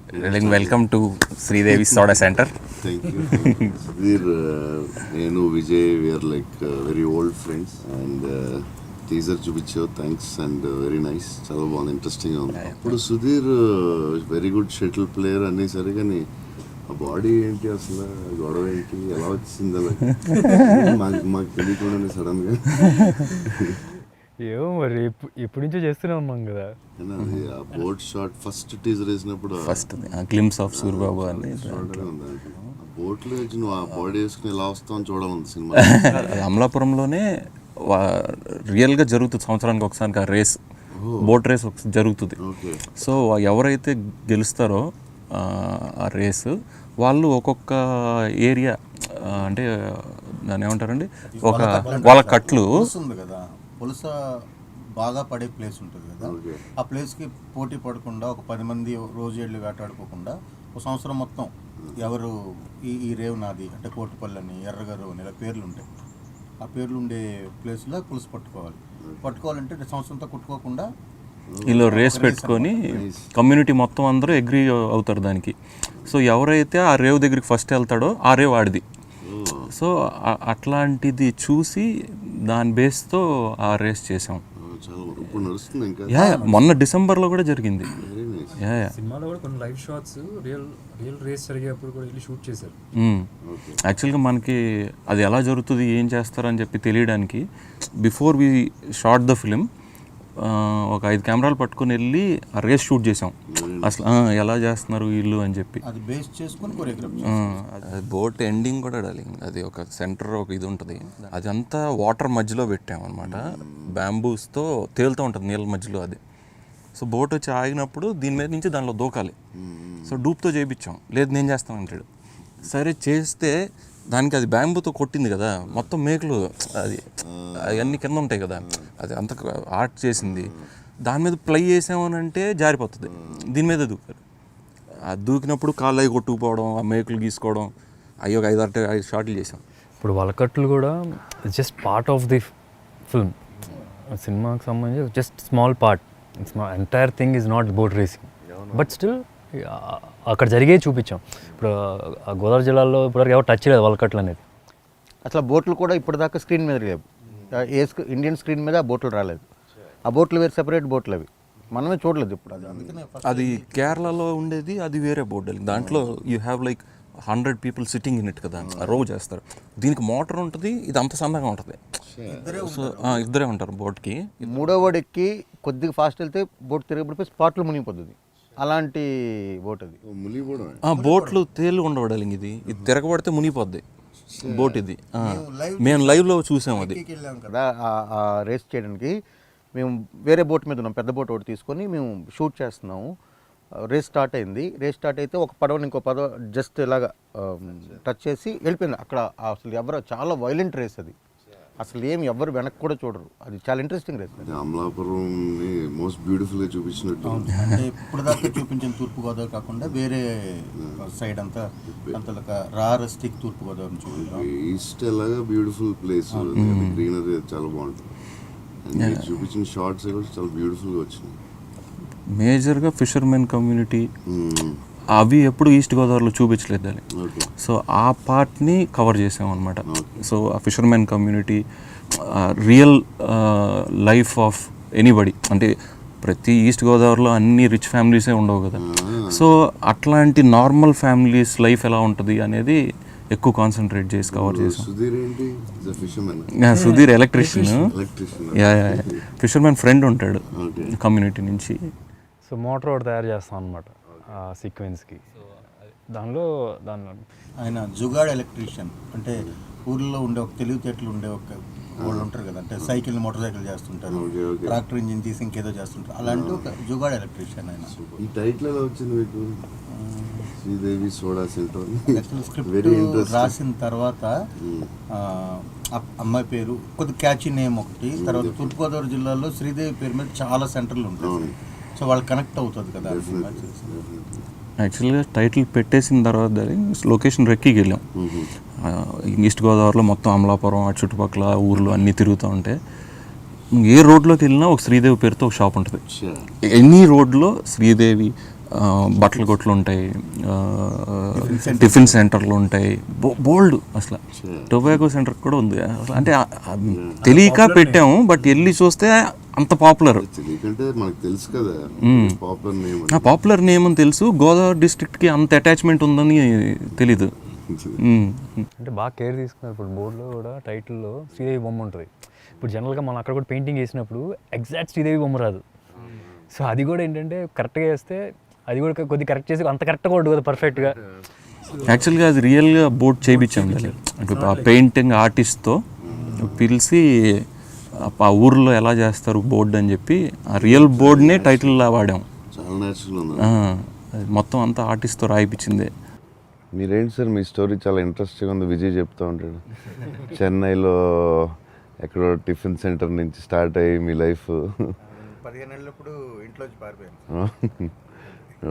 Welcome to Sridevi soda centre. Thank you Sudheer. నేను Vijay we are like very old friends and teaser చూపించావు, thanks and very nice, చాలా బాగుంది, ఇంట్రెస్టింగ్గా ఉంది. ఇప్పుడు Sudheer very good shuttle player అనేసరి, కానీ ఆ బాడీ ఏంటి అసలు, గొడవ ఏంటి, ఎలా వచ్చింది అలా మాకు తెలియకుండానే సడన్గా. ఏమో మరి ఎప్పటి నుంచో చేస్తూనే ఉన్నాం కదా. అది ఆ బోట్ షాట్ ఫస్ట్ టీజర్ వేసినప్పుడు ఫస్ట్ గ్లిమ్స్ ఆఫ్ సూర్యబాబు అని బోట్లో వచ్చి నువ్వు ఆ బాడీ వేసుకుని ఎలా వస్తావు అని చూడాలంది సినిమా. అమలాపురంలోనే రియల్గా జరుగుతుంది, సంవత్సరానికి ఒకసారి ఆ రేస్, బోట్ రేస్ జరుగుతుంది. సో ఎవరైతే గెలుస్తారో ఆ రేసు వాళ్ళు ఒక్కొక్క ఏరియా, అంటే దాన్ని ఏమంటారండి, ఒక వాళ్ళ కట్లు కదా, పులస బాగా పడే ప్లేస్ ఉంటుంది కదా, ఆ ప్లేస్కి పోటీ పడకుండా ఒక 10 మంది రోజు వెళ్ళి వేటాడుకోకుండా ఒక సంవత్సరం మొత్తం ఎవరు ఈ రేవు నాది అంటే కోటిపల్లి అని, ఎర్రగారు అని ఇలా పేర్లు ఉంటాయి. ఆ పేర్లు ఉండే ప్లేస్లో పులుసు పట్టుకోవాలంటే సంవత్సరంతో కుట్టుకోకుండా వీళ్ళు రేస్ పెట్టుకొని కమ్యూనిటీ మొత్తం అందరూ అగ్రీ అవుతారు దానికి. సో ఎవరైతే ఆ రేవ్ దగ్గరికి ఫస్ట్ వెళ్తాడో ఆ రేవ్ ఆడిది. సో అట్లాంటిది చూసి దాని బేస్తో ఆ రేస్ చేసాం. మొన్న డిసెంబర్లో కూడా జరిగింది. సినిమాలో కూడా కొన్ని లైవ్ షాట్స్ రియల్ రేస్ జరిగేప్పుడు కూడా వెళ్ళి షూట్ చేశారు. యాక్చువల్గా మనకి అది ఎలా జరుగుతుంది, ఏం చేస్తారని చెప్పి తెలియడానికి before we shot the film ఒక 5 కెమెరాలు పట్టుకొని వెళ్ళి ఆ రేస్ షూట్ చేసాం. అసలు ఎలా చేస్తున్నారు వీళ్ళు అని చెప్పి. అది బేస్ చేసుకొని బోట్ ఎండింగ్ కూడా డార్లింగ్, అది ఒక సెంటర్ ఒక ఇది ఉంటుంది, అది అంతా వాటర్ మధ్యలో పెట్టాం అనమాట. బ్యాంబూస్తో తేలుతూ ఉంటుంది నీళ్ళ మధ్యలో అది. సో బోట్ వచ్చి ఆగినప్పుడు దీని మీద నుంచి దానిలో దూకాలి. సో డూప్తో చేయించాం. లేదు నేను చేస్తాను అంటాడు. సరే చేస్తే దానికి అది బ్యాంబూతో కొట్టింది కదా, మొత్తం మేకులు అది అవన్నీ కింద ఉంటాయి కదా, అది అంత ఆర్ట్ చేసింది. దాని మీద ప్లై చేసామనంటే జారిపోతుంది. దీని మీద దూకారు. అది దూకినప్పుడు కాళ్ళు అవి కొట్టుకుపోవడం, ఆ మేకులు గీసుకోవడం, అవి ఒక 5 షాట్లు చేసాం. ఇప్పుడు వలకట్లు కూడా just part of the film. సినిమాకి సంబంధించి just small part. Entire thing is not boat racing, but still అక్కడ జరిగే చూపించాం. ఇప్పుడు గోదావరి జిల్లాలో ఇప్పటివరకు ఎవరు టచ్ లేదు వలకట్లు అనేది. అసలు బోట్లు కూడా ఇప్పటిదాకా స్క్రీన్ మీద లేవు. ఇండియన్ స్క్రీన్ మీద ఆ బోట్లు రాలేదు. ఆ బోట్లు వేరు, సెపరేట్ బోట్లు అవి మనమే చూడలేదు ఇప్పుడు. అది కేరళలో ఉండేది, అది వేరే బోట్. దాంట్లో you have like 100 people sitting in it కదా, రో చేస్తారు. దీనికి మోటార్ ఉంటుంది, ఇది అంత సన్నగా ఉంటుంది. సో ఇద్దరే ఉంటారు బోట్కి. మూడో వాడు ఎక్కి కొద్దిగా ఫాస్ట్ వెళ్తే బోట్ తిరగబడిపోయి స్పాట్లో మునిగిపోతుంది. అలాంటి బోట్ అది. బోట్లు తేలు ఉండవడాలి. ఇది తిరగబడితే మునిగిపోద్ది బోట్. ఇది మేము లైవ్లో చూసాం. అది కదా ఆ రేస్ చేయడానికి మేము వేరే బోట్ మీద ఉన్నాం. పెద్ద బోట్ ఒకటి తీసుకొని మేము షూట్ చేస్తున్నాము. రేస్ స్టార్ట్ అయింది. రేస్ స్టార్ట్ అయితే ఒక పడవని ఇంకో పడవ జస్ట్ ఇలాగా టచ్ చేసి వెళ్ళిపోయింది. అక్కడ అసలు ఎవరు చాలా వైలెంట్ రేస్ అది. అసలు ఏమి ఎవరు వెనక్కి కూడా చూడరు. అది చాలా interesting race. Amalapuram most beautiful గా చూపించినట్టు. ఇప్పుడు దాకా చూపించిన తూర్పుగోదావరి కాకుండా వేరే సైడ్ అంతా రారస్టిక్ తూర్పుగోదావరి చూపించాం. ఈస్ట్ ఎలాగా బ్యూటిఫుల్ ప్లేస్, గ్రీనరీ చాలా బాగుంటుంది. చూపించిన షార్ట్స్ కూడా చాలా బ్యూటిఫుల్ గా వచ్చినాయి. మేజర్గా ఫిషర్మెన్ కమ్యూనిటీ అవి ఎప్పుడు ఈస్ట్ గోదావరిలో చూపించలేదు అని. సో ఆ పార్ట్ని కవర్ చేసాం అనమాట. సో ఆ fishermen community, real life of anybody, అంటే ప్రతి ఈస్ట్ గోదావరిలో అన్ని రిచ్ ఫ్యామిలీసే ఉండవు కదా. సో అట్లాంటి నార్మల్ ఫ్యామిలీస్ లైఫ్ ఎలా ఉంటుంది అనేది ఎక్కువ కాన్సన్ట్రేట్ చేసి కవర్ చేసాం. సుధీర్ ఎలక్ట్రీషియన్, ఫిషర్మెన్ ఫ్రెండ్ ఉంటాడు కమ్యూనిటీ నుంచి. సో మోటార్ ఒకటి తయారు చేస్తాం అనమాట ఆ సీక్వెన్స్కి. దానిలో ఆయన జుగాడ్ ఎలక్ట్రీషియన్, అంటే ఊర్లో ఉండే ఒక తెలివితేటలు ఉండే ఒక వాళ్ళు ఉంటారు కదా, అంటే మోటార్ సైకిల్ చేస్తుంటారు, ట్రాక్టర్ ఇంజిన్ తీసి ఇంకేదో చేస్తుంటారు. అలాంటి ఒక జుగాడ్ ఎలక్ట్రీషియన్ ఆయన. ఈ టైటిల్ ఎలా వచ్చింది మీకు? Sridevi soda centre. స్క్రిప్ట్ రాసిన తర్వాత అమ్మాయి పేరు కొద్ది క్యాచీ నేమ్ ఒకటి, తర్వాత తూర్పుగోదావరి జిల్లాలో శ్రీదేవి పేరు మీద చాలా సెంటర్లు ఉంటాయి. సో వాళ్ళు కనెక్ట్ అవుతుంది కదా. యాక్చువల్గా టైటిల్ పెట్టేసిన తర్వాత లొకేషన్ రెక్కికి వెళ్ళాం. ఈస్ట్ గోదావరిలో మొత్తం అమలాపురం ఆ చుట్టుపక్కల ఊర్లు అన్నీ తిరుగుతూ ఉంటే ఏ రోడ్లోకి వెళ్ళినా ఒక శ్రీదేవి పేరుతో ఒక షాప్ ఉంటుంది. ఎనీ రోడ్లో శ్రీదేవి బట్టల కొట్లు ఉంటాయి, టిఫిన్ సెంటర్లు ఉంటాయి, బోల్డ్ అసలు టొబాకో సెంటర్ కూడా ఉంది అసలు. అంటే తెలియక పెట్టాము, బట్ వెళ్ళి చూస్తే అంత పాపులర్. ఎందుకంటే మనకు తెలుసు కదా పాపులర్ నేమ్. పాపులర్ నేమ్ అని తెలుసు, గోదావరి డిస్ట్రిక్ట్కి అంత అటాచ్మెంట్ ఉందని తెలీదు. అంటే బాగా కేర్ తీసుకున్నారు. ఇప్పుడు బోర్డులో కూడా టైటిల్లో శ్రీదేవి బొమ్మ ఉంటుంది. ఇప్పుడు జనరల్గా మనం అక్కడ కూడా పెయింటింగ్ వేసినప్పుడు ఎగ్జాక్ట్ శ్రీదేవి బొమ్మ రాదు. సో అది కూడా ఏంటంటే కరెక్ట్గా వేస్తే అది కూడా కొద్దిగా కరెక్ట్ చేసి అంత కరెక్ట్గా ఉంటుంది కదా పర్ఫెక్ట్గా. యాక్చువల్గా అది రియల్గా బోర్డ్ చేయించాం కదా, అంటే ఆ పెయింటింగ్ ఆర్టిస్ట్తో పిలిచి ఆ ఊర్లో ఎలా చేస్తారు బోర్డు అని చెప్పి ఆ రియల్ బోర్డ్నే టైటిల్లా వాడాం. చాలా నేచురల్ ఉంది. అది మొత్తం అంతా ఆర్టిస్ట్తో రాయిపించిందే. మీరేంటి సార్, మీ స్టోరీ చాలా ఇంట్రెస్టింగ్ ఉంది. విజయ్ చెప్తూ ఉంటాడు చెన్నైలో ఎక్కడో టిఫిన్ సెంటర్ నుంచి స్టార్ట్ అయ్యి మీ లైఫ్ 15 ఏళ్ళప్పుడు ఇంట్లోంచి పారిపోయాను.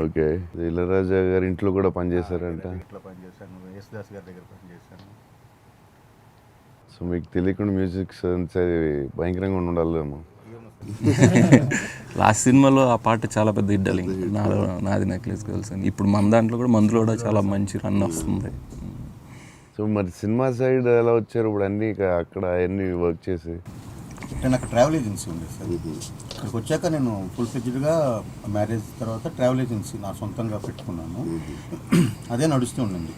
ఓకే, ఇళరాజా గారి ఇంట్లో కూడా పనిచేశారంట. ఇంట్లో పనిచేశాను, యేసుదాస్ గారి దగ్గర పనిచేశాను. సో మీకు తెలియకుండా మ్యూజిక్ సెన్స్ అది భయంకరంగా ఉండాలేమో. లాస్ట్ సినిమాలో ఆ పాట చాలా పెద్ద హిట్ అయింది, నాది నెక్లెస్ గర్ల్స్ అని. ఇప్పుడు మన దాంట్లో కూడా మందులో కూడా చాలా మంచి రన్ వస్తుంది. సో మరి సినిమా సైడ్ ఎలా వచ్చారు ఇప్పుడు? అన్నీ అక్కడ అవన్నీ వర్క్ చేసి నాకు ట్రావెల్ ఏజెన్సీ ఉంది సార్. ఇక్కడికి వచ్చాక నేను ఫుల్ ఫ్లెడ్జ్డ్గా మ్యారేజ్ తర్వాత ట్రావెల్ ఏజెన్సీ నా సొంతంగా పెట్టుకున్నాను. అదే నడుస్తూ ఉండింది.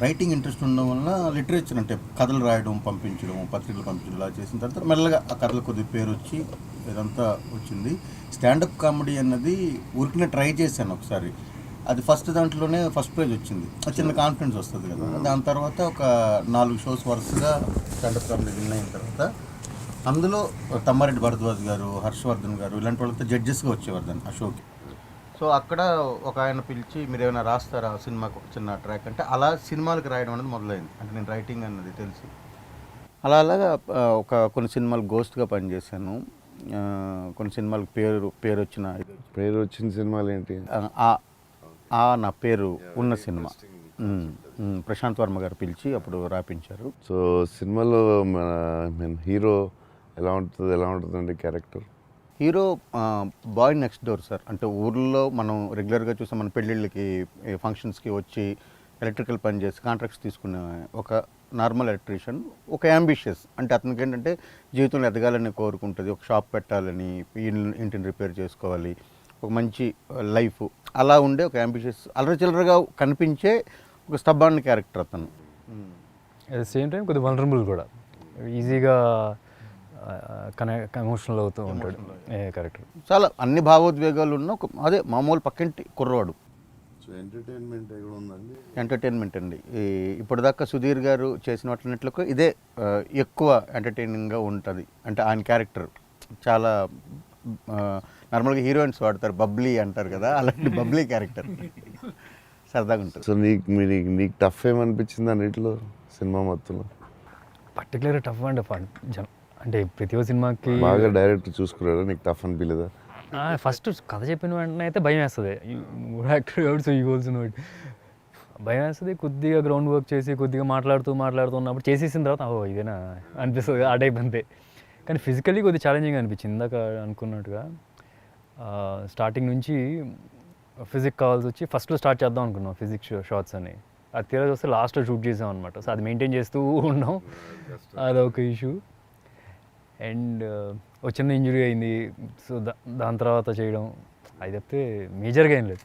రైటింగ్ ఇంట్రెస్ట్ ఉండడం వల్ల లిటరేచర్ అంటే కథలు రాయడం, పంపించడం, పత్రికలు పంపించడం ఇలా చేసిన తర్వాత మెల్లగా ఆ కథలు కొద్ది పేరు వచ్చి ఇదంతా వచ్చింది. స్టాండప్ కామెడీ అన్నది ఊరికనే ట్రై చేశాను ఒకసారి. అది ఫస్ట్ దాంట్లోనే ఫస్ట్ ప్రైజ్ వచ్చింది. చిన్న కాన్ఫిడెన్స్ వస్తుంది కదా. దాని తర్వాత ఒక 4 షోస్ వరుసగా స్టాండప్ కామెడీ విన్ అయిన తర్వాత అందులో తమ్మారెడ్డి భరద్వాజ్ గారు, హర్షవర్ధన్ గారు ఇలాంటి వాళ్ళతో జడ్జెస్గా వచ్చేవారు దాన్ని ఆ షోకి. సో అక్కడ ఒక ఆయన పిలిచి మీరు ఏమైనా రాస్తారా సినిమాకి ఒక చిన్న ట్రాక్ అంటే అలా సినిమాలకు రాయడం అనేది మొదలైంది. అంటే నేను రైటింగ్ అన్నది తెలిసి అలాగా కొన్ని సినిమాలు గోస్ట్గా పనిచేశాను. కొన్ని సినిమాలకు పేరు వచ్చిన సినిమాలు ఏంటి? నా పేరు ఉన్న సినిమా ప్రశాంత్ వర్మ గారు పిలిచి అప్పుడు రాపించారు. సో సినిమాలో మన హీరో ఎలా ఉంటుందండి character? Hero boy next door sir. అంటే ఊర్లో మనం రెగ్యులర్గా చూసాం, మన పెళ్ళిళ్ళకి ఫంక్షన్స్కి వచ్చి ఎలక్ట్రికల్ పని చేసి కాంట్రాక్ట్స్ తీసుకునే ఒక నార్మల్ ఎలక్ట్రీషియన్, ఒక యాంబిషియస్. అంటే అతనికి ఏంటంటే జీవితంలో ఎదగాలని కోరుకుంటుంది, ఒక షాప్ పెట్టాలని, ఇంటిని రిపేర్ చేసుకోవాలి, ఒక మంచి లైఫ్ అలా ఉండే ఒక యాంబిషియస్ అల్లరచిల్లరగా కనిపించే ఒక స్టబ్బాన్ క్యారెక్టర్ అతను. అట్ ద సేమ్ టైం కొద్దిగా వల్నరబుల్ కూడా, ఈజీగా ఎమోషనల్ అవుతూ ఉంటాడు క్యారెక్టర్. చాలా అన్ని భావోద్వేగాలు ఉన్న ఒక అదే మామూలు పక్కింటి కుర్రవాడు. సో ఎంటర్టైన్మెంట్ అండి. ఇప్పటిదాకా సుధీర్ గారు చేసిన వాటిన్నిటిలో ఇదే ఎక్కువ ఎంటర్టైనింగ్గా ఉంటుంది. అంటే ఆయన క్యారెక్టర్ చాలా నార్మల్గా హీరోయిన్స్ వాడతారు, బబ్లీ అంటారు కదా, అలాంటి బబ్లీ క్యారెక్టర్ సరదాగా ఉంటుంది. సో నీకు టఫ్ ఏమనిపించింది అన్నింటిలో సినిమా మొత్తంలో? పర్టికులర్ టఫ్ అంటే అంటే ప్రతి ఒక్క సినిమాకి బాగా డైరెక్ట్ చూసుకున్నారా? నీకు టఫ్ అనిపించలేదా? ఫస్ట్ కథ చెప్పిన వెంటనే అయితే భయం వేస్తుంది. యాక్టర్ కాబట్టి సో ఈ గోల్స్ భయం వేస్తుంది. కొద్దిగా గ్రౌండ్ వర్క్ చేసి కొద్దిగా మాట్లాడుతూ ఉన్నప్పుడు చేసేసిన తర్వాత ఇదేనా అనిపిస్తుంది ఆ టైప్ అంతే. కానీ ఫిజికల్లీ కొద్దిగా ఛాలెంజింగ్ అనిపించింది. ఇందాక అనుకున్నట్టుగా స్టార్టింగ్ నుంచి ఫిజిక్స్ కావాల్సి వచ్చి ఫస్ట్లో స్టార్ట్ చేద్దాం అనుకున్నాం ఫిజిక్స్ షార్ట్స్ అని. అది తీరా చూస్తే లాస్ట్లో షూట్ చేసాం అనమాట. సో అది మెయింటైన్ చేస్తూ ఉన్నాం, అదొక ఇష్యూ. అండ్ ఒక చిన్న ఇంజురీ అయింది, సో దాని తర్వాత చేయడం అది చెప్తే మేజర్గా ఏం లేదు.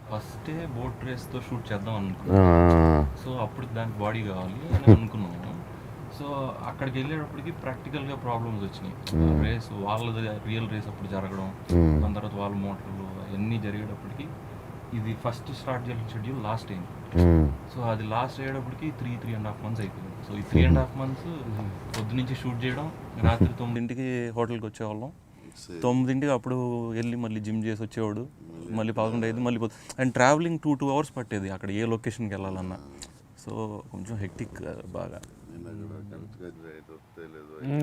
ఫస్టే బోట్ రేస్తో షూట్ చేద్దాం అనుకున్నాం. సో అప్పుడు దానికి బాడీ కావాలి అని అనుకున్నాము. సో అక్కడికి వెళ్ళేటప్పటికి ప్రాక్టికల్గా ప్రాబ్లమ్స్ వచ్చినాయి. రేస్ వాళ్ళది రియల్ రేస్ అప్పుడు జరగడం, దాని తర్వాత వాళ్ళ మోటార్లు అవన్నీ జరిగేటప్పటికి ఇది ఫస్ట్ స్టార్ట్ చేయాల్సిన షెడ్యూల్ లాస్ట్ అయింది. సో అది లాస్ట్ అయ్యేటప్పటికి 3.5 months అయిపోయింది. సో ఈ 3.5 months పొద్దు నుంచి షూట్ చేయడం, రాత్రి 9ంటికి హోటల్కి వచ్చేవాళ్ళం, 9ంటికి అప్పుడు వెళ్ళి మళ్ళీ జిమ్ చేసి వచ్చేవాడు, మళ్ళీ 11 అయ్యేది, మళ్ళీ అండ్ ట్రావెలింగ్ 2 hours పట్టేది అక్కడ ఏ లొకేషన్కి వెళ్ళాలన్నా. సో కొంచెం హెక్టిక్ బాగా.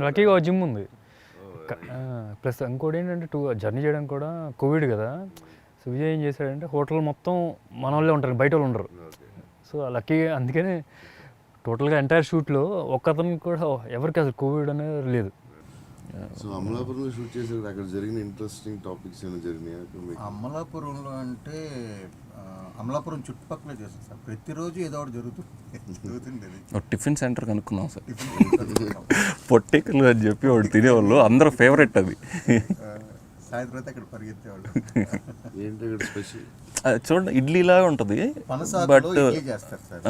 లక్కీగా జిమ్ ఉంది. ప్లస్ ఇంకోటి ఏంటంటే జర్నీ చేయడం కూడా కోవిడ్ కదా. సో విజయ్ ఏం చేశాడంటే హోటల్ మొత్తం మన వాళ్ళే ఉంటారు, బయట వాళ్ళు ఉండరు. సో లక్కీగా అందుకనే టోటల్గా ఎంటైర్ షూట్లో ఒక్కతనికి కూడా ఎవరికి అసలు కోవిడ్ అనేది లేదు. సో అమలాపురంలో షూట్ చేసేది అక్కడ జరిగిన ఇంట్రెస్టింగ్ టాపిక్స్ ఏమైనా జరిగినాయి అక్కడ మీకు? అమలాపురంలో అంటే అమలాపురం చుట్టుపక్కల చేస్తాం సార్, ప్రతిరోజు ఏదో ఒకటి జరుగుతుండేది. ఒక టిఫిన్ సెంటర్ కనుక్కున్నాం సార్, పొట్టెక్కలు అని చెప్పి వాడు తినేవాళ్ళు, అందరూ ఫేవరెట్ అది. సాయంత్రం అయితే అక్కడ పరిగెత్తేవాళ్ళు. ఏంటి అక్కడ స్పెషల్? చూడండి ఇడ్లీలాగా ఉంటుంది, పనసాకులో ఇడ్లీ చేస్తారు సార్,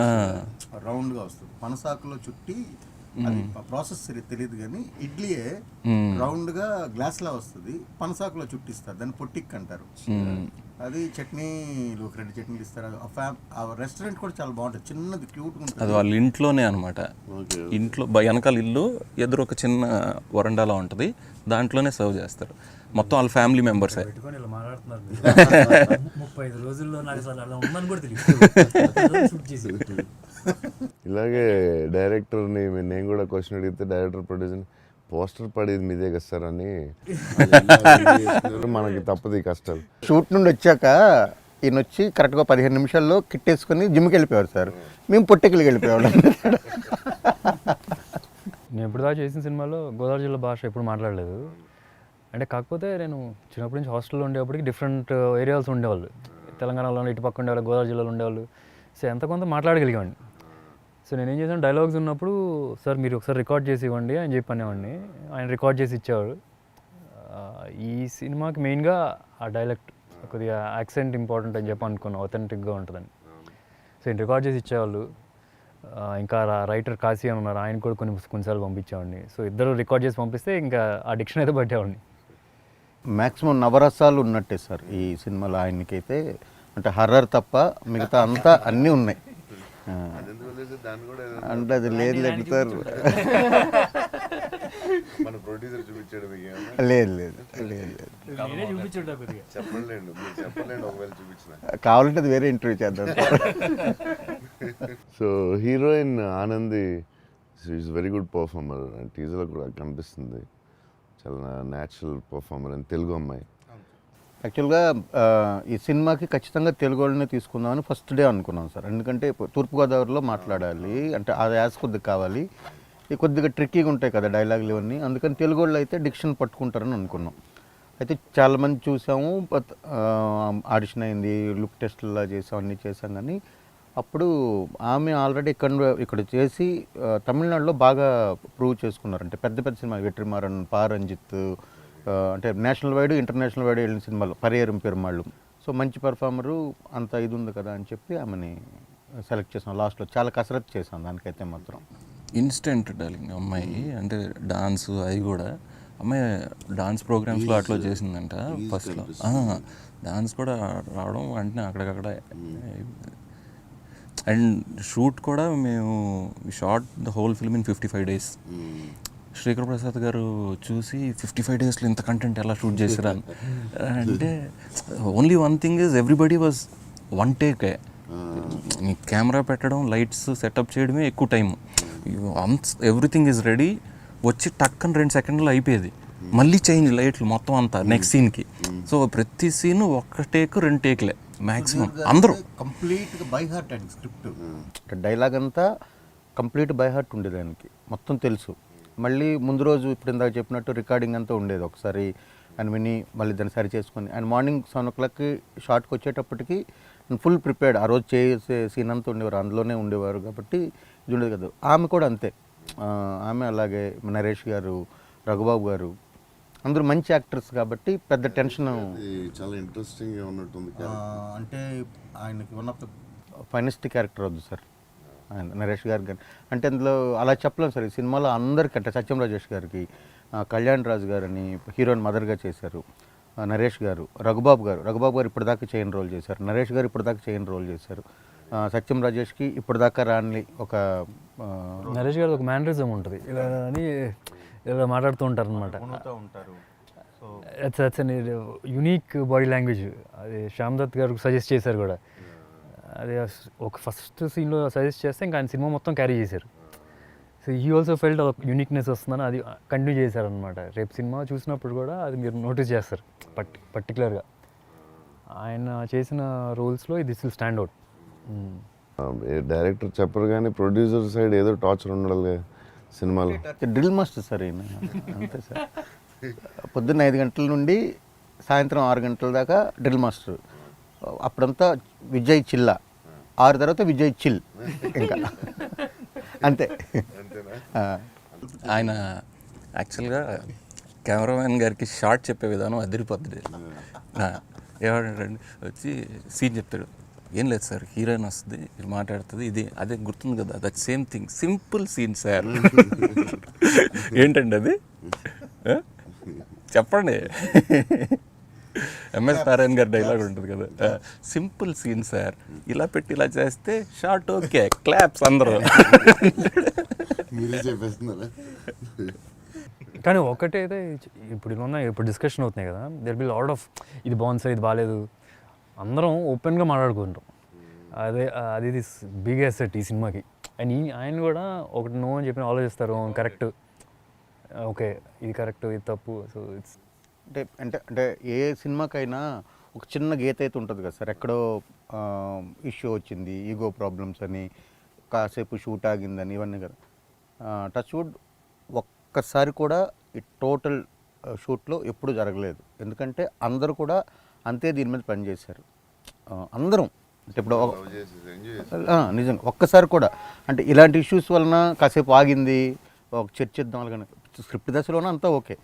రౌండ్గా వస్తుంది. పనసాకులో చుట్టి అది ప్రాసెస్ తెలియదు కానీ ఇడ్లీయే రౌండ్గా గ్లాస్లా వస్తుంది, పనసాకులో చుట్టిస్తారు, దాన్ని పొట్టిక్ అంటారు. అది చట్నీలు ఒక 2 చట్నీలు ఇస్తారు. ఆ రెస్టారెంట్ కూడా చాలా బాగుంటుంది, చిన్నది క్యూట్గా ఉంటుంది. అది వాళ్ళ ఇంట్లోనే అనమాట. ఇంట్లో వెనకాల ఇల్లు, ఎదురు ఒక చిన్న వరండాలా ఉంటుంది, దాంట్లోనే సర్వ్ చేస్తారు. మొత్తం వాళ్ళ ఫ్యామిలీ మెంబర్సే. 35 రోజుల్లో నాకు అసలు అలా ఉందని కూడా తెలియదు. ఇలాగే డైరెక్టర్ని నేను కూడా క్వశ్చన్ అడిగితే డైరెక్టర్ ప్రొడ్యూసర్ పోస్టర్ పడేది మీదే కదా సార్ అని మనకి తప్పదు ఈ కష్టాలు. షూట్ నుండి వచ్చాక ఈయన వచ్చి కరెక్ట్గా 15 నిమిషాల్లో కిట్ వేసుకొని జిమ్కి వెళ్ళిపోయారు సార్, మేము పొట్టెక్కలికి వెళ్ళిపోయాడు. నేను ఇప్పుడు దాకా చేసిన సినిమాలో గోదావరి జిల్లా భాష ఎప్పుడు మాట్లాడలేదు. అంటే కాకపోతే నేను చిన్నప్పటి నుంచి హాస్టల్లో ఉండేప్పటికి డిఫరెంట్ ఏరియాస్ ఉండేవాళ్ళు, తెలంగాణలో ఇటు పక్క ఉండేవాళ్ళు, గోదావరి జిల్లాలో ఉండేవాళ్ళు. సో ఎంత కొంత మాట్లాడగలిగేవాడిని. సో నేనేం చేశాను, డైలాగ్స్ ఉన్నప్పుడు సార్ మీరు ఒకసారి రికార్డ్ చేసి ఇవ్వండి అని చెప్పి అనేవాడిని. ఆయన రికార్డ్ చేసి ఇచ్చేవాడు. ఈ సినిమాకి మెయిన్గా ఆ డైలెక్ట్ కొద్దిగా యాక్సెంట్ ఇంపార్టెంట్ అని చెప్పి అనుకున్నాను, ఆథెంటిక్గా ఉంటుందని. సో ఈయన రికార్డ్ చేసి ఇచ్చేవాళ్ళు. ఇంకా రైటర్ కాశీ అని ఉన్నారు, ఆయన కూడా కొన్నిసార్లు పంపించేవాడిని. సో ఇద్దరు రికార్డ్ చేసి పంపిస్తే ఇంకా ఆ డిక్షన్ అయితే పట్టేవాడిని. మ్యాక్సిమం నవరసాలు ఉన్నట్టే సార్ ఈ సినిమాలో ఆయనకైతే, అంటే హర్రర్ తప్ప మిగతా అంతా అన్నీ ఉన్నాయి. అంటే అది లేదు సార్, లేదు లేదు కావాలంటే అది వేరే ఇంటర్వ్యూ చేద్దాం. So heroine Anandi is very good performer, టీజర్లో కూడా కనిపిస్తుంది, చాలా న్యాచురల్ పర్ఫార్మర్ అని. తెలుగు అమ్మాయి. యాక్చువల్గా ఈ సినిమాకి ఖచ్చితంగా తెలుగు వాళ్ళనే తీసుకుందామని ఫస్ట్ డే అనుకున్నాం సార్, ఎందుకంటే తూర్పుగోదావరిలో మాట్లాడాలి అంటే ఆ యాస కొద్దిగా కావాలి, ఈ కొద్దిగా ట్రిక్కీగా ఉంటాయి కదా డైలాగులు ఇవన్నీ, అందుకని తెలుగు వాళ్ళు అయితే డిక్షన్ పట్టుకుంటారని అనుకున్నాం. అయితే చాలామంది చూసాము, ఆడిషన్ అయింది, లుక్ టెస్ట్లా చేసాం, అన్నీ చేసాం. కానీ అప్పుడు ఆమె ఆల్రెడీ ఇక్కడ చేసి తమిళనాడులో బాగా ప్రూవ్ చేసుకున్నారు. అంటే పెద్ద పెద్ద సినిమా వెట్రిమారన్, పారంజిత్, అంటే నేషనల్ వైడ్ ఇంటర్నేషనల్ వైడ్ వెళ్ళిన సినిమాలు, పరియేరం పెరుమాళ్ళు. సో మంచి పర్ఫార్మరు, అంత ఇది ఉంది కదా అని చెప్పి ఆమెని సెలెక్ట్ చేసాం. లాస్ట్లో చాలా కసరత్తు చేసాం దానికైతే మాత్రం. ఇన్స్టెంట్ డార్లింగ్ అమ్మాయి, అంటే డాన్స్ అవి కూడా అమ్మాయి డాన్స్ ప్రోగ్రామ్స్లో అట్లా చేసిందంట ఫస్ట్లో. డాన్స్ కూడా రావడం వెంటనే అక్కడికక్కడ. అండ్ షూట్ కూడా మేము short the whole film in 55 days. Srikar Prasad గారు చూసి 55 daysలో ఇంత కంటెంట్ ఎలా షూట్ చేసిరా అంటే, only one thing is everybody was one టేకే. కెమెరా పెట్టడం, లైట్స్ సెటప్ చేయడమే ఎక్కువ టైం. ఎవ్రీథింగ్ ఈజ్ రెడీ, వచ్చి టక్కన 2 seconds అయిపోయేది, మళ్ళీ చేంజ్ లైట్లు మొత్తం అంతా నెక్స్ట్ సీన్కి. సో ప్రతి సీన్ 1 take 2 takeలే మ్యాక్సిమం. అందరూ కంప్లీట్గా బై హార్ట్ అండి స్క్రిప్ట్, డైలాగ్ అంతా కంప్లీట్ బై హార్ట్ ఉండేది ఆయనకి, మొత్తం తెలుసు. మళ్ళీ ముందు రోజు ఇప్పుడు ఇందాక చెప్పినట్టు రికార్డింగ్ అంతా ఉండేది, ఒకసారి ఆయన విని మళ్ళీ దాన్ని సరి చేసుకొని ఆయన మార్నింగ్ 7 o'clockకి షార్ట్కి వచ్చేటప్పటికి ఫుల్ ప్రిపేర్డ్. ఆ రోజు చేసే సీన్ అంతా ఉండేవారు, అందులోనే ఉండేవారు కాబట్టి ఇది ఉండేది కదా. ఆమె కూడా అంతే, ఆమె అలాగే నరేష్ గారు, రఘుబాబు గారు అందరూ మంచి యాక్టర్స్ కాబట్టి పెద్ద టెన్షన్. చాలా ఇంట్రెస్టింగ్గా ఉన్నట్టుంది. అంటే ఆయనకి one of the finest character వద్దు సార్ ఆయన నరేష్ గారు కానీ. అంటే అందులో అలా చెప్పలేము సార్, ఈ సినిమాలో అందరికీ అంటే సత్యం రాజేష్ గారికి, కళ్యాణ్ రాజు గారని హీరోయిన్ మదర్గా చేశారు, నరేష్ గారు, రఘుబాబు గారు ఇప్పటిదాకా చేయని రోల్ చేశారు, నరేష్ గారు ఇప్పటిదాకా చేయని రోల్ చేశారు, సత్యం రాజేష్కి ఇప్పటిదాకా రాని ఒక నరేష్ గారు ఒక మేనరిజం ఉంటుంది, ఇలా అని ఇలా మాట్లాడుతూ ఉంటారు అనమాట. It's an unique body language. అది శ్యామ్ దత్ గారు సజెస్ట్ చేశారు కూడా. అది ఒక ఫస్ట్ సీన్లో సజెస్ట్ చేస్తే ఇంకా ఆయన సినిమా మొత్తం క్యారీ చేశారు. సో హీ ఆల్సో ఫెల్ట్ ఒక యూనిక్నెస్ వస్తుందని అది కంటిన్యూ చేశారనమాట. రేపు సినిమా చూసినప్పుడు కూడా అది మీరు నోటీస్ చేస్తారు పర్టికులర్గా. ఆయన చేసిన రోల్స్లో this will stand out. Director చెప్పరు కానీ ప్రొడ్యూసర్ సైడ్ ఏదో టార్చర్ ఉండాలి సినిమాలో? డ్రిల్ మాస్టర్ సార్ ఈయన, అంతే సార్. పొద్దున్న 5 గంటల నుండి సాయంత్రం 6 గంటల దాకా డ్రిల్ మాస్టర్. అప్పుడంతా విజయ్ చిల్లా, 6 తర్వాత విజయ్ చిల్, ఇంకా అంతే. ఆ. ఆయన యాక్చువల్గా కెమెరామెన్ గారికి షార్ట్ చెప్పే విధానం అదిరిపోద్ది. ఏమంటాడండి వచ్చి సీన్ చెప్తాడు, ఏం లేదు సార్, హీరోయిన్ వస్తుంది, ఇది మాట్లాడుతుంది, ఇది అదే గుర్తుంది కదా, that same thing, simple scene sir. ఏంటండి అది? చెప్పండి. ఎంఎస్ నారాయణ గారి డైలాగ్ ఉంటుంది కదా, సింపుల్ సీన్ సార్, ఇలా పెట్టి ఇలా చేస్తే షార్ట్ ఓకే, క్లాప్స్ అందరూ. మీరే చెప్పేస్తున్నారా? కానీ ఒకటైతే ఇప్పుడు డిస్కషన్ అవుతున్నాయి కదా, దెర్ బి లాట్ ఆఫ్ ఇది బాగుంది సార్, ఇది బాగాలేదు, అందరం ఓపెన్గా మాట్లాడుకుంటాం. అది బిగ్ అసెట్ ఈ సినిమాకి. అండ్ ఆయన కూడా ఒకటి నో అని చెప్పి ఆలోచిస్తారు, కరెక్ట్, ఓకే ఇది కరెక్ట్, ఇది తప్పు. సో ఇట్స్ అంటే ఏ సినిమాకైనా ఒక చిన్న గీత అయితే ఉంటుంది కదా సార్. ఎక్కడో ఇష్యూ వచ్చింది, ఈగో ప్రాబ్లమ్స్ అని, కాసేపు షూట్ ఆగిందని, ఇవన్నీ కదా. టచ్ వుడ్ ఒక్కసారి కూడా ఈ టోటల్ షూట్లో ఎప్పుడు జరగలేదు. ఎందుకంటే అందరూ కూడా అంతే దీని మీద పనిచేశారు, అందరం. అంటే ఇప్పుడు నిజంగా ఒక్కసారి కూడా అంటే ఇలాంటి ఇష్యూస్ వలన కాసేపు ఆగింది, ఒక చర్చిద్దాం అలాగని. స్క్రిప్ట్ దశలోనే అంతా ఓకే,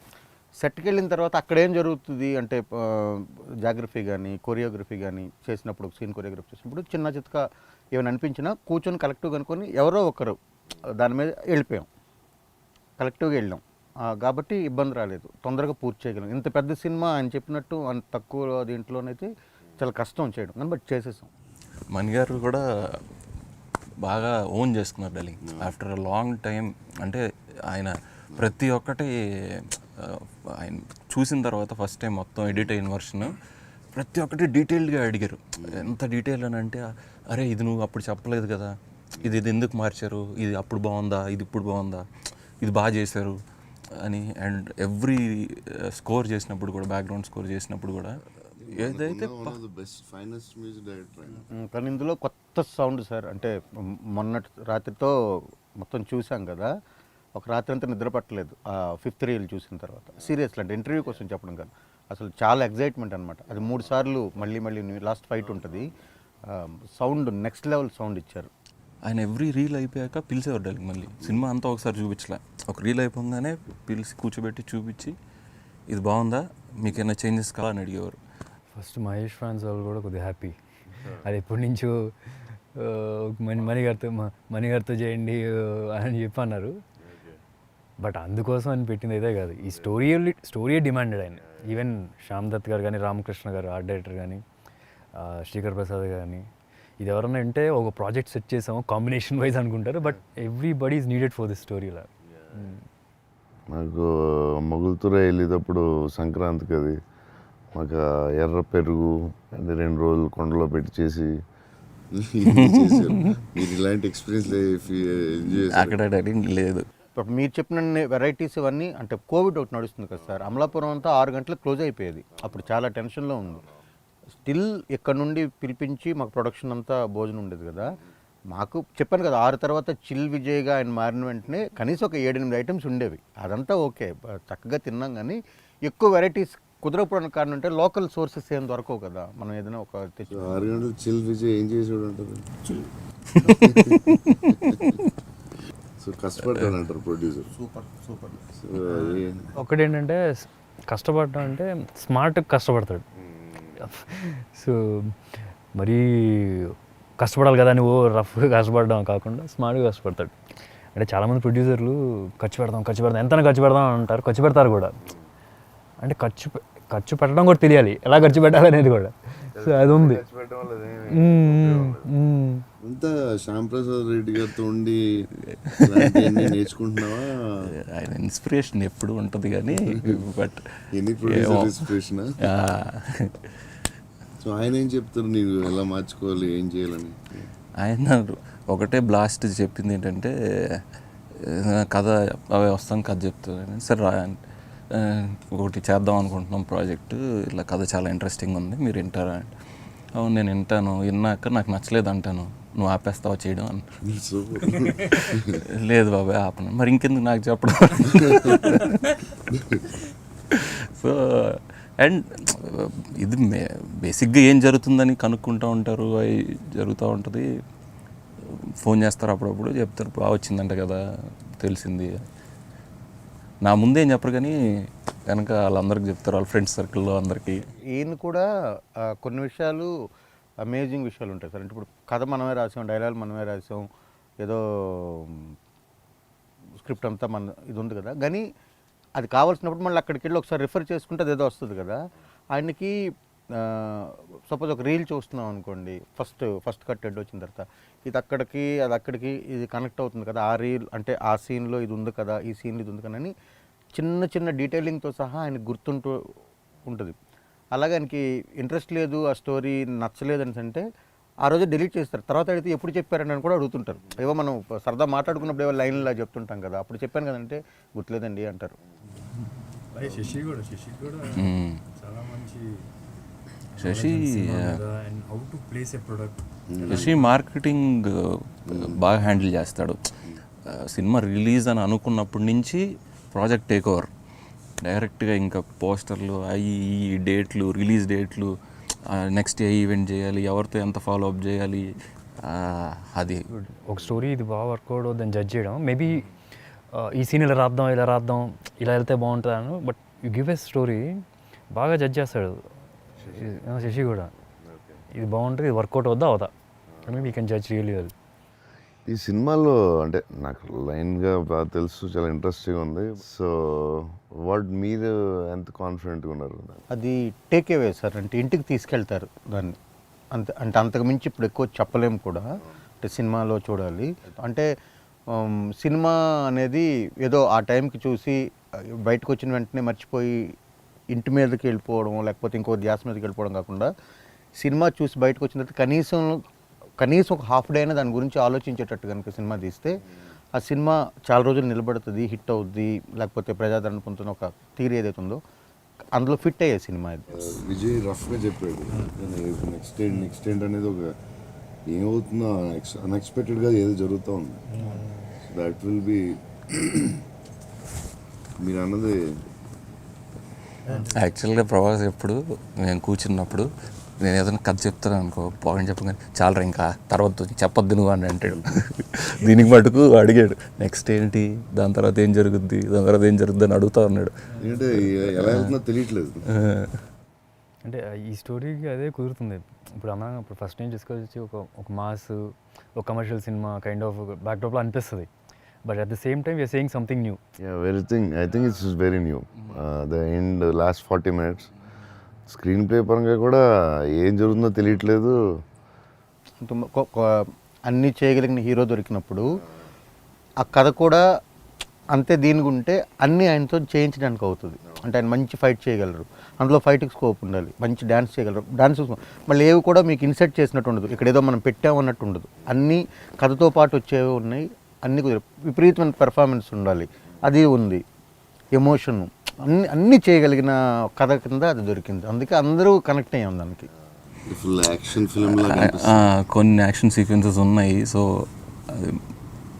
సెట్కి వెళ్ళిన తర్వాత అక్కడ ఏం జరుగుతుంది అంటే జాగ్రఫీ కానీ కొరియోగ్రఫీ కానీ చేసినప్పుడు, సీన్ కొరియోగ్రఫీ చేసినప్పుడు చిన్న చితక ఏమైనా అనిపించినా కూర్చొని కలెక్టివ్గా అనుకొని ఎవరో ఒకరు దాని మీద వెళ్ళిపోయాం, కలెక్టివ్గా వెళ్ళాం. కాబట్టి ఇబ్బంది రాలేదు, తొందరగా పూర్తి చేయగలం. ఇంత పెద్ద సినిమా ఆయన చెప్పినట్టు అంత తక్కువ దీంట్లోనైతే చాలా కష్టం చేయడం, కానీ బట్ చేసేసాం. మణిగారు కూడా బాగా ఓన్ చేసుకున్నారు darling after a long time. అంటే ఆయన ప్రతి ఒక్కటి ఆయన చూసిన తర్వాత ఫస్ట్ టైం మొత్తం ఎడిట్ అయిన వర్షన్ ప్రతి ఒక్కటి డీటెయిల్డ్గా అడిగారు. ఎంత డీటెయిల్ అని అంటే, అరే ఇది నువ్వు అప్పుడు చెప్పలేదు కదా, ఇది ఎందుకు మార్చారు, ఇది అప్పుడు బాగుందా, ఇది ఇప్పుడు బాగుందా, ఇది బాగా చేశారు అని. అండ్ ఎవ్రీ స్కోర్ చేసినప్పుడు కూడా, బ్యాక్గ్రౌండ్ స్కోర్ చేసినప్పుడు కూడా ఏదైతే కానీ ఇందులో కొత్త సౌండ్ సార్. అంటే మొన్నటి రాత్రితో మొత్తం చూసాం కదా, ఒక రాత్రి అంతా నిద్ర పట్టలేదు ఆ 5th రీల్ చూసిన తర్వాత. సీరియస్లీ అంటే ఇంటర్వ్యూ కోసం చెప్పడం కాదు, అసలు చాలా ఎగ్జైట్మెంట్ అనమాట. అది 3 సార్లు మళ్ళీ లాస్ట్ ఫైట్ ఉంటుంది, సౌండ్ నెక్స్ట్ లెవెల్ సౌండ్ ఇచ్చారు. ఆయన ఎవ్రీ రీల్ అయిపోయాక పిలిచేవారు డార్లింగ్. మళ్ళీ సినిమా అంతా ఒకసారి చూపించలే, ఒక రీల్ అయిపోగానే పిలిచి కూర్చోబెట్టి చూపించి, ఇది బాగుందా, మీకేమైనా చేంజెస్ కావాలని అడిగేవారు. ఫస్ట్ మహేష్ ఫ్యాన్స్ వాళ్ళు కూడా కొద్దిగా హ్యాపీ, అది ఎప్పటి నుంచో మణిగారితో చేయండి అని చెప్పి అన్నారు. బట్ అందుకోసం అని పెట్టింది అయితే కాదు, ఈ స్టోరీయే డిమాండెడ్ ఆయన. ఈవెన్ శ్యామ్ దత్ గారు కానీ, రామకృష్ణ గారు ఆర్ట్ డైరెక్టర్ కానీ, శ్రీకర్ ప్రసాద్ కానీ, ఇది ఎవరన్నా అంటే ఒక ప్రాజెక్ట్ సెట్ చేసాము కాంబినేషన్ వైజ్ అనుకుంటారు, but everybody is needed for this story. ఇలా నాకు మొగుల్తుర వెళ్ళేటప్పుడు సంక్రాంతికి అది మాకు ఎర్ర పెరుగు అది 2 రోజులు కొండలో పెట్టి చేసి మీరు ఇలాంటి ఎక్స్పీరియన్స్ అక్కడ డార్లింగ్ లేదు. ఇప్పుడు మీరు చెప్పిన వెరైటీస్ ఇవన్నీ అంటే కోవిడ్ ఒకటి నడుస్తుంది కదా సార్, అమలాపురం అంతా 6 గంటలకు క్లోజ్ అయిపోయేది, అప్పుడు చాలా టెన్షన్లో ఉంది. స్టిల్ ఇక్కడ నుండి పిలిపించి మాకు ప్రొడక్షన్ అంతా భోజనం ఉండేది కదా. మాకు చెప్పాను కదా 6 తర్వాత చిల్ విజయ్గా ఆయన మారిన వెంటనే కనీసం ఒక 7-8 ఐటమ్స్ ఉండేవి, అదంతా ఓకే, చక్కగా తిన్నాం. కానీ ఎక్కువ వెరైటీస్ కుదరకపోవడం కారణం అంటే లోకల్ సోర్సెస్ ఏం దొరకవు కదా, మనం ఏదైనా ఒక 6 గంటలు చిల్ విజయ్ ఏం చేసాడు అంటారు, సో కష్టపడతాడు అంటారు ప్రొడ్యూసర్. సూపర్. ఒకటేంటంటే కష్టపడటం అంటే స్మార్ట్ కష్టపడతాడు. సో మరీ కష్టపడాలి కదా నువ్వు రఫ్గా కష్టపడడం కాకుండా స్మార్ట్గా కష్టపడతాడు. అంటే చాలామంది ప్రొడ్యూసర్లు ఖర్చు పెడదాం ఎంతైనా ఖర్చు పెడదాం అంటారు, ఖర్చు పెడతారు కూడా. అంటే ఖర్చు పెట్టడం కూడా తెలియాలి, ఎలా ఖర్చు పెట్టాలనేది కూడా. సో అది ఉంది. అంతా శ్యామ్ ప్రసాద్ రెడ్డి గారితో ఉండి నేర్చుకుంటున్నావా? ఆయన ఇన్స్పిరేషన్ ఎప్పుడు ఉంటుంది కానీ, బట్ ఎన్ని ప్రొడ్యూసర్ ఇన్స్పిరేషన్. సో ఆయన ఏం చెప్తారు నీకు ఎలా మార్చుకోవాలి, ఏం చేయాలని? ఆయన ఒకటే బ్లాస్ట్ చెప్పింది ఏంటంటే, కథ అవే వస్తాను కథ చెప్తాను సరే ఒకటి చేద్దాం అనుకుంటున్నాం ప్రాజెక్టు, ఇలా కథ చాలా ఇంట్రెస్టింగ్ ఉంది, మీరు వింటారా? అవును నేను వింటాను, విన్నాక నాకు నచ్చలేదు అంటాను, నువ్వు ఆపేస్తావా చేయడం అని. సూపర్. లేదు బాబాయ్ ఆపను. మరి ఇంకెందుకు నాకు చెప్పడం. సో అండ్ ఇది బేసిక్గా ఏం జరుగుతుందని కనుక్కుంటూ ఉంటారు, అవి జరుగుతూ ఉంటుంది. ఫోన్ చేస్తారు అప్పుడప్పుడు, చెప్తారు బాగా వచ్చిందంట కదా, తెలిసింది. నా ముందే ఏం చెప్పరు కానీ కనుక వాళ్ళందరికీ చెప్తారు, వాళ్ళ ఫ్రెండ్స్ సర్కిల్లో అందరికీ. ఈయన కూడా కొన్ని విషయాలు అమేజింగ్ విషయాలు ఉంటాయి సార్. అంటే ఇప్పుడు కథ మనమే రాసాం, డైలాగ్ మనమే రాసాం, ఏదో స్క్రిప్ట్ అంతా మన ఇది ఉంది కదా, కానీ అది కావాల్సినప్పుడు మళ్ళీ అక్కడికి వెళ్ళి ఒకసారి రిఫర్ చేసుకుంటే అది ఏదో వస్తుంది కదా. ఆయనకి సపోజ్ ఒక రీల్ చూస్తున్నాం అనుకోండి, ఫస్ట్ కట్ హెడ్ వచ్చిన తర్వాత ఇది అక్కడికి అది అక్కడికి ఇది కనెక్ట్ అవుతుంది కదా, ఆ రీల్ అంటే ఆ సీన్లో ఇది ఉంది కదా, ఈ సీన్లో ఇది ఉంది కదా అని చిన్న చిన్న డీటెయిలింగ్తో సహా ఆయనకు గుర్తుంటూ ఉంటుంది. అలాగే ఆయనకి ఇంట్రెస్ట్ లేదు, ఆ స్టోరీ నచ్చలేదు అని అంటే ఆ రోజు డిలీట్ చేస్తారు. తర్వాత అడిగితే ఎప్పుడు చెప్పారని అని కూడా అడుగుతుంటారు. ఏవో మనం సరదా మాట్లాడుకున్నప్పుడు ఏవో లైన్లా చెప్తుంటాం కదా, అప్పుడు చెప్పాను కదంటే గుర్తులేదండి అంటారు. శశి కూడా చాలా మంచి Shashi how to places a product. Shashi marketing బాగా హ్యాండిల్ చేస్తాడు. సినిమా రిలీజ్ అని అనుకున్నప్పటి నుంచి ప్రాజెక్ట్ టేక్ ఓవర్, డైరెక్ట్గా ఇంకా పోస్టర్లు అవి ఈ డేట్లు, రిలీజ్ డేట్లు, నెక్స్ట్ ఏ ఈవెంట్ చేయాలి, ఎవరితో ఎంత ఫాలో అప్ చేయాలి, అది ఒక స్టోరీ ఇది బాగా వర్కౌట్ అవుతుందని జడ్జ్ చేయడం. మేబీ ఈ సీన్ ఇలా రాద్దాం ఇలా వెళ్తే బాగుంటుంది అని, but you give a story బాగా జడ్జ్ చేస్తాడు శశి కూడా. ఇది బాగుంటుంది, ఇది వర్కౌట్ అవుదా maybe you can judge really well. ఈ సినిమాలో అంటే నాకు లైన్గా బాగా తెలుసు, చాలా ఇంట్రెస్టింగ్ ఉంది. సో మీరు ఎంత కాన్ఫిడెంట్గా ఉన్నారు? అది టేక్ అవే సార్, అంటే ఇంటికి తీసుకెళ్తారు దాన్ని. అంటే అంతకు మించి ఇప్పుడు ఎక్కువ చెప్పలేము కూడా, అంటే సినిమాలో చూడాలి. అంటే సినిమా అనేది ఏదో ఆ టైంకి చూసి బయటకు వచ్చిన వెంటనే మర్చిపోయి ఇంటి మీదకి వెళ్ళిపోవడం, లేకపోతే ఇంకో ధ్యాస మీదకి వెళ్ళిపోవడం కాకుండా, సినిమా చూసి బయటకు వచ్చిన తర్వాత కనీసం ఒక హాఫ్ డే అయినా దాని గురించి ఆలోచించేటట్టు కనుక సినిమా తీస్తే ఆ సినిమా చాలా రోజులు నిలబడుతుంది, హిట్ అవుద్ది, లేకపోతే ప్రజాదరణ పొందుతున్న ఒక థియరీ ఏదైతే ఉందో అందులో ఫిట్ అయ్యే సినిమా ఇది. విజయ్ రఫ్గా చెప్పాడు, నెక్స్ట్ ఏంటి అనేది ఒక ఏమవుతుందో అన్ఎక్స్పెక్టెడ్గా ఏదో జరుగుతూ ఉంది. దట్ విల్ బి మీరు అన్నది. యాక్చువల్గా ప్రభాస్ ఎప్పుడు నేను కూర్చున్నప్పుడు నేను ఏదైనా కథ చెప్తాను అనుకో, పాయింట్ చెప్పగానే చాలా ఇంకా తర్వాత చెప్పొద్దు నువ్వు అని అంటాడు. దీనికి మటుకు అడిగాడు నెక్స్ట్ ఏంటి, దాని తర్వాత ఏం జరుగుద్ది అని అడుగుతా ఉన్నాడు. ఏంటంటే ఎలా వెళ్తుందో తెలియట్లేదు. అంటే ఈ స్టోరీకి అదే కుదురుతుంది. ఇప్పుడు ఫస్ట్ నేను తీసుకొచ్చి ఒక మాస్, ఒక కమర్షియల్ సినిమా కైండ్ ఆఫ్ బ్యాక్డ్రాప్లో అనిపిస్తుంది. But at the same time you're saying something new. I think it's very new. The end last 40 minutes screenplay పరంగా కూడా ఏం జరుగుతుందో తెలియట్లేదు. అన్నీ చేయగలిగిన హీరో దొరికినప్పుడు ఆ కథ కూడా అంతే దీనికి ఉంటే అన్నీ ఆయనతో చేయించడానికి అవుతుంది. అంటే ఆయన మంచి ఫైట్ చేయగలరు, అందులో ఫైట్కి స్కోప్ ఉండాలి, మంచి డ్యాన్స్ చేయగలరు, డ్యాన్స్ మళ్ళీ ఏవి కూడా మీకు ఇన్సెట్ చేసినట్టు ఉండదు, ఇక్కడ ఏదో మనం పెట్టామన్నట్టు ఉండదు, అన్నీ కథతో పాటు వచ్చేవి ఉన్నాయి, అన్నీ విపరీతమైన పెర్ఫార్మెన్స్ ఉండాలి, అది ఉంది, ఎమోషన్, అన్నీ చేయగలిగిన కథ కింద అది దొరికింది. అందుకే అందరూ కనెక్ట్ అయ్యాం దానికి. ఫుల్ యాక్షన్ ఫిల్మ్ కొన్ని యాక్షన్ సీక్వెన్సెస్ ఉన్నాయి. సో అది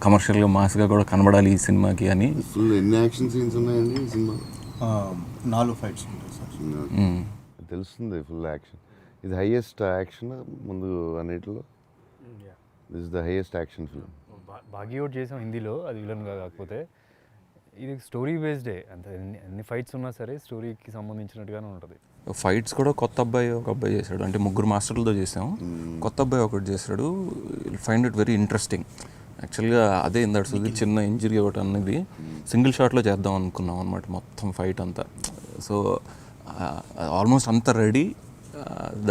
కమర్షియల్గా మాస్గా కూడా కనబడాలి ఈ సినిమాకి అని. ఫుల్ ఎన్ని యాక్షన్ సీన్స్ ఉన్నాయండి ఈ సినిమా? 4 ఫైట్స్ ఉంటాయి సార్. తెలుస్తుంది ఫుల్ యాక్షన్. ఇది హైయెస్ట్ యాక్షన్ ముందు అన్నిటిలో. This the highest action film. Baaghi out చేసాం హిందీలో, అది విలన్గా కాకపోతే ఇది స్టోరీ బేస్డే. అంత ఎన్ని ఫైట్స్ ఉన్నా సరే స్టోరీకి సంబంధించినట్టుగానే ఉంటుంది. ఫైట్స్ కూడా ఒక అబ్బాయి చేశాడు. అంటే 3 మాస్టర్లతో చేసాం, కొత్త అబ్బాయి ఒకటి చేశాడు. Find it very interesting. యాక్చువల్గా అదే ఇందాడు సుధీర్ చిన్న ఇంజరీ ఒకటి అనేది సింగిల్ షాట్లో చేద్దాం అనుకున్నాం అనమాట మొత్తం ఫైట్ అంతా. సో ఆల్మోస్ట్ అంతా రెడీ.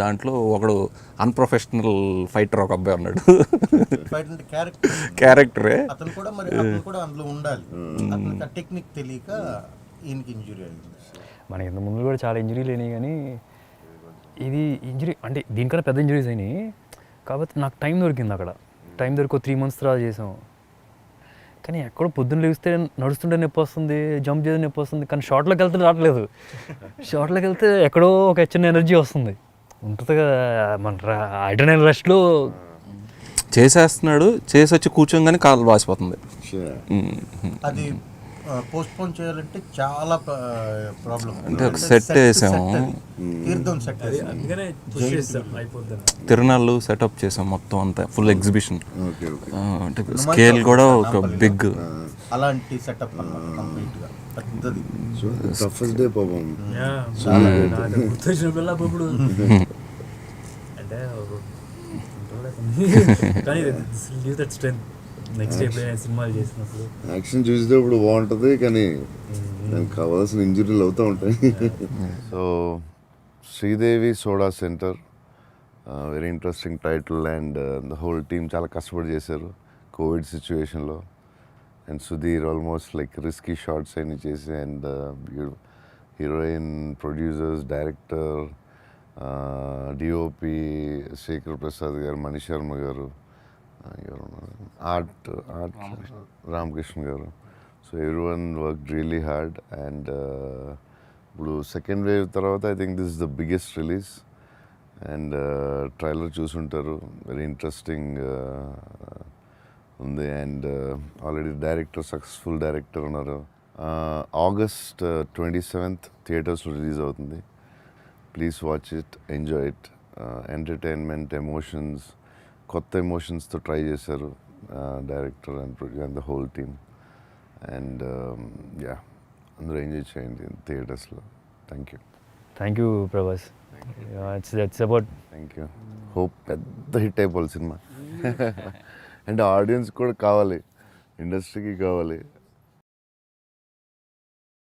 దాంట్లో ఒకడు అన్ప్రొఫెషనల్ ఫైటర్ ఒక అబ్బాయి ఉన్నాడు. క్యారెక్టరే అతను కూడా అందులో ఉండాలి, టెక్నిక్ తెలియక ఈయనకి ఇంజురీ అయింది. మనకి ఇంత ముందు కూడా చాలా ఇంజరీలు అయినాయి, కానీ ఇది ఇంజరీ అంటే దీనికన్నా పెద్ద ఇంజరీస్ అయినాయి. కాబట్టి నాకు టైం దొరికింది, అక్కడ టైం దొరికి 3 months తర్వాత చేసాం. కానీ ఎక్కడో పొద్దున్న లేస్తే నడుస్తుంటే నొప్పి వస్తుంది, జంప్ చేసి నొప్పి వస్తుంది, కానీ షార్ట్లోకి వెళ్తే రావట్లేదు. షార్ట్లోకి వెళ్తే ఎక్కడో ఒక చిన్న ఎనర్జీ వస్తుంది ఉంటుంది కదా. మన అడ్రినల్ రష్లో చేసేస్తున్నాడు, చేసి వచ్చి కూర్చోగానే కాలు వాసిపోతుంది. Sure. అది పోస్ట్ పోన్ చేయాలంటే చాలా ప్రాబ్లం. అంటే ఒక set వేసాము. తీర్థం సెట్ అందుకనే తిరునాళ్ళు సెటప్ చేసాం మొత్తం అంతా, ఫుల్ ఎగ్జిబిషన్. Okay, okay. అంటే స్కేల్ కూడా ఒక బిగ్. అలాంటి సెటప్ అన్నమాట కంప్లీట్ గా పెద్దది. So, toughest day పాపం. గుర్తొచ్చినప్పుడల్లా ఇప్పుడు అంటే కానీ లీవ్ దట్ స్ట్రెంత్ నెక్స్ట్ ఎప్పుడైనా సినిమాలు చేసినప్పుడు యాక్షన్ చూసేటప్పుడు బాగుంటుంది, కానీ దానికి కావాల్సిన ఇంజురీలు అవుతూ ఉంటాయి. So Sridevi soda Center, very interesting title, and the whole team చాలా కష్టపడి చేశారు కోవిడ్ సిచ్యువేషన్లో. And Sudheer almost like risky shots అన్ని చేసి, and heroine, producers, director, DOP Shekhar Prasad garu, Manish Sharma garu, art Ramakrishna garu. So everyone work really hard. And ఇప్పుడు సెకండ్ వేవ్ తర్వాత I think this is the biggest release. And trailer చూసుంటారు, very interesting ఉంది. And already director, successful director ఉన్నారు. August 27th థియేటర్స్లో release అవుతుంది. Please watch it, enjoy it. Entertainment, emotions, కొత్త ఎమోషన్స్తో try చేశారు director and producer and the whole team. And yeah, అందరూ enjoy చేయండి థియేటర్స్లో. Thank you Prabhas. It's about thank you. Hope పెద్ద hit అయిపోవాలి సినిమా. అంటే ఆడియన్స్ కూడా కావాలి, ఇండస్ట్రీకి కావాలి.